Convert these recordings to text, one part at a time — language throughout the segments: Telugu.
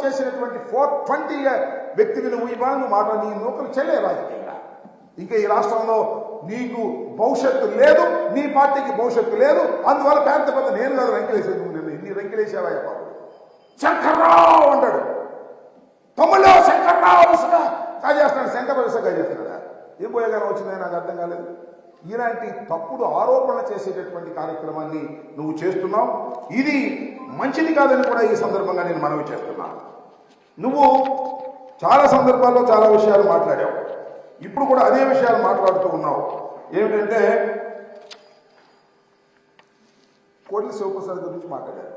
చేసినటువంటి 420 వ్యక్తిని నువ్వు ఇవాళ నువ్వు మాట నీ నూకలు చెల్లే రాజకీయంగా ఇంకా ఈ రాష్ట్రంలో నీకు భవిష్యత్తు లేదు, నీ పార్టీకి భవిష్యత్తు లేదు. అందువల్ల పెద్ద పెద్ద నేను కాదు రంకెలేసేది, నువ్వు నిన్న ఎన్ని రంకెలేసావా బాబు. శంకర్రావు అంటాడు, తమ్ముళ్ళు శంకర్రావు ఇసుక కాజేస్తున్నాడు, శంకర్రావు ఇసుక కాజేస్తున్నాడా? ఏం పోయేగానే వచ్చిందని నాకు అర్థం కాలేదు. ఇలాంటి తప్పుడు ఆరోపణలు చేసేటటువంటి కార్యక్రమాన్ని నువ్వు చేస్తున్నావు. ఇది మంచిది కాదని కూడా ఈ సందర్భంగా నేను మనవి చేస్తున్నాను. నువ్వు చాలా సందర్భాల్లో చాలా విషయాలు మాట్లాడావు, ఇప్పుడు కూడా అదే విషయాలు మాట్లాడుతూ ఉన్నావు. ఏమిటంటే కోట్ల శివప్రసాద్ గురించి మాట్లాడారు.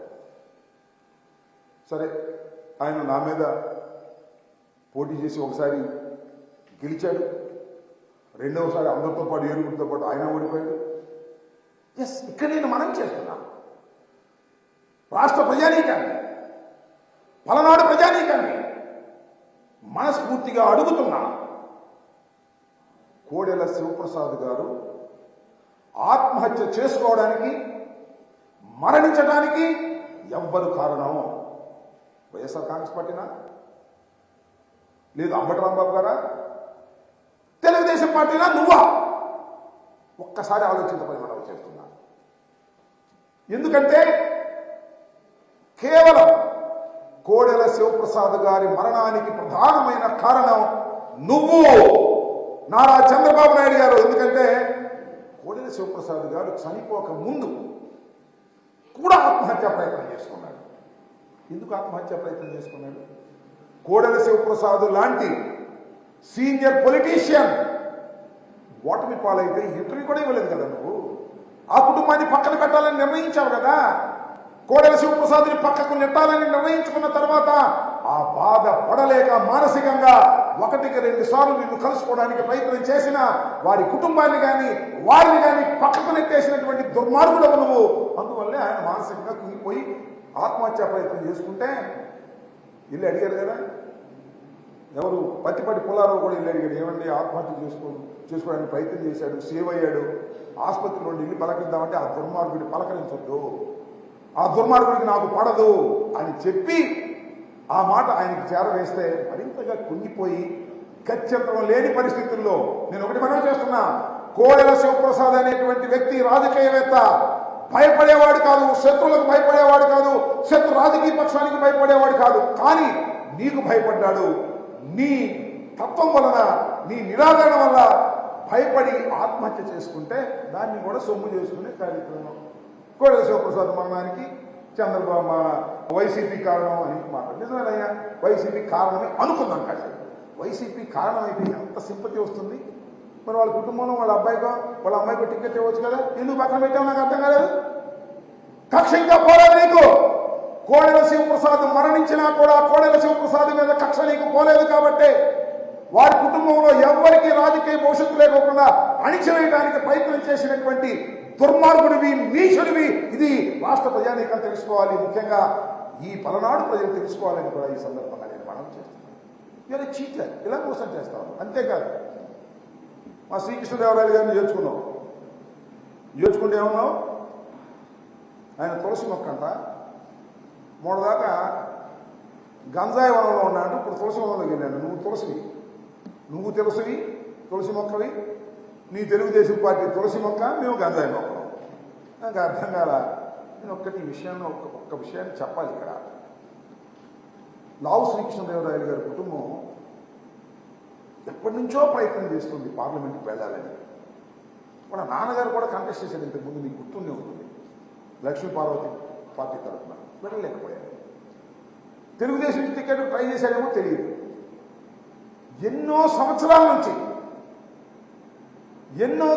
సరే, ఆయన నా మీద పోటీ చేసి ఒకసారి గెలిచాడు, రెండవసారి అందరితో పాటు ఏరుగురితో పాటు ఆయన ఓడిపోయాడు. ఎస్, ఇక్కడ నేను మనం చేస్తున్నాను. రాష్ట్ర ప్రజానీకాన్ని, పలనాడు ప్రజానీకాన్ని మనస్ఫూర్తిగా అడుగుతున్నా, కోడెల శివప్రసాద్ గారు ఆత్మహత్య చేసుకోవడానికి, మరణించడానికి ఎవ్వరు కారణం? వైఎస్ఆర్ కాంగ్రెస్ పార్టీనా, లేదు అంబటి రాంబాబు గారా, తెలుగుదేశం పార్టీనా, నువ్వా? ఒక్కసారి ఆలోచించమని మనం చేస్తున్నా. ఎందుకంటే కేవలం కోడెల శివప్రసాద్ గారి మరణానికి ప్రధానమైన కారణం నువ్వు, నారా చంద్రబాబు నాయుడు గారు. ఎందుకంటే కోడెల శివప్రసాద్ గారు చనిపోక ముందు కూడా ఆత్మహత్యా ప్రయత్నం చేసుకున్నాడు. ఎందుకు ఆత్మహత్యా ప్రయత్నం చేసుకున్నాడు? కోడెల శివప్రసాద్ లాంటి సీనియర్ పొలిటీషియన్ ఓటమి పాలైతే ఇంటర్వ్యూ కూడా ఇవ్వలేదు కదా నువ్వు. ఆ కుటుంబాన్ని పక్కన పెట్టాలని నిర్ణయించావు కదా. కోడెల శివప్రసాద్ని పక్కకు నెట్టాలని నిర్ణయించుకున్న తర్వాత ఆ బాధ పడలేక మానసికంగా 1-2 సార్లు నిన్ను కలుసుకోవడానికి ప్రయత్నం చేసిన వారి కుటుంబాన్ని కానీ వారిని కానీ పక్కకు నెట్టేసినటువంటి దుర్మార్గుడవు నువ్వు. అందువల్లే ఆయన మానసికంగా కుంగిపోయి ఆత్మహత్యా ప్రయత్నం చేసుకుంటే ఇల్లు అడిగారు కదా. ఎవరు? పత్తిపాటి పుల్లారావు కూడా ఇల్లు అడిగాడు, ఏమండి ఆత్మహత్య చేసుకోవడానికి ప్రయత్నం చేశాడు, సేవ్ అయ్యాడు, ఆసుపత్రిలో ఇల్లు పలకరిద్దామంటే ఆ దుర్మార్గుడి పలకరించొద్దు, ఆ దుర్మార్గుడికి నాకు పడదు అని చెప్పి ఆ మాట ఆయనకి చేరవేస్తే మరింతగా కుంగిపోయి గత్యంతరం లేని పరిస్థితుల్లో నేను ఒకటి మనం చేస్తున్నా, కోడెల శివప్రసాద్ అనేటువంటి వ్యక్తి రాజకీయవేత్త, భయపడేవాడు కాదు, శత్రువులకు భయపడేవాడు కాదు, శత్రు రాజకీయ పక్షానికి భయపడేవాడు కాదు. కానీ నీకు భయపడ్డాడు. నీ తత్వం వలన, నీ నిరాదరణ వల్ల భయపడి ఆత్మహత్య చేసుకుంటే దాన్ని కూడా సొమ్ము చేసుకునే కార్యక్రమం. కోడెల శివప్రసాద్ మరణానికి చంద్రబాబు వైసీపీ కారణం అని మాట్లాడు. నిజమేనయ్యా, వైసీపీ కారణమే అనుకుందాం. కాసేపు వైసీపీ కారణం అయితే ఎంత సింపతి వస్తుంది. మరి వాళ్ళ కుటుంబంలో వాళ్ళ అబ్బాయికో వాళ్ళ అమ్మాయికో టికెట్ ఇవ్వచ్చు కదా, ఎందుకు పక్కన పెట్టావు నాకు అర్థం కాలేదు. కక్ష ఇంకా పోలేదు నీకు. కోడెల శివప్రసాద్ మరణించినా కూడా కోడెల శివప్రసాద్ మీద కక్ష నీకు పోలేదు కాబట్టి వారి కుటుంబంలో ఎవరికి రాజకీయ భవిష్యత్తు లేకోకుండా అణిచివేయడానికి ప్రయత్నం చేసినటువంటి దుర్మార్గుడివి, నీచుడివి. ఇది రాష్ట్ర ప్రజానీకం తెలుసుకోవాలి, ముఖ్యంగా ఈ పలనాడు ప్రజలు తెలుసుకోవాలని కూడా ఈ సందర్భంగా నేను మనం చేస్తున్నాను. ఇలా చీట్లే, ఇలా మోసం చేస్తాను. అంతేకాదు, మా శ్రీకృష్ణదేవరాయలు గారిని చేర్చుకున్నాం. చేర్చుకుంటే ఏమన్నావు? ఆయన తులసి మొక్క అంట, మొదదాకా గంజాయి వనంలో ఉన్నాడు, ఇప్పుడు తులసి వనంలోకి వెళ్ళాడు. నువ్వు తులసివి, నువ్వు తులసి మొక్కవి, నీ తెలుగుదేశం పార్టీ తులసి మొక్క, మేము గంజాయి మొక్క. నాకు అర్థం కాల. నేను ఒక్క విషయాన్ని చెప్పాలి ఇక్కడ. లావు శ్రీకృష్ణదేవరాయలు గారి కుటుంబం ఎప్పటి నుంచో ప్రయత్నం చేస్తుంది పార్లమెంట్కి వెళ్ళాలని. వాళ్ళ నాన్నగారు కూడా కంటెస్ట్ చేశాడు ఇంతకుముందు, నీకు గుర్తుండే ఉంటుంది, లక్ష్మీ పార్వతి పార్టీ తరఫున. వెళ్ళలేకపోయారు. తెలుగుదేశం టికెట్ ట్రై చేశాడేమో తెలియదు. ఎన్నో సంవత్సరాల నుంచి ఎన్నో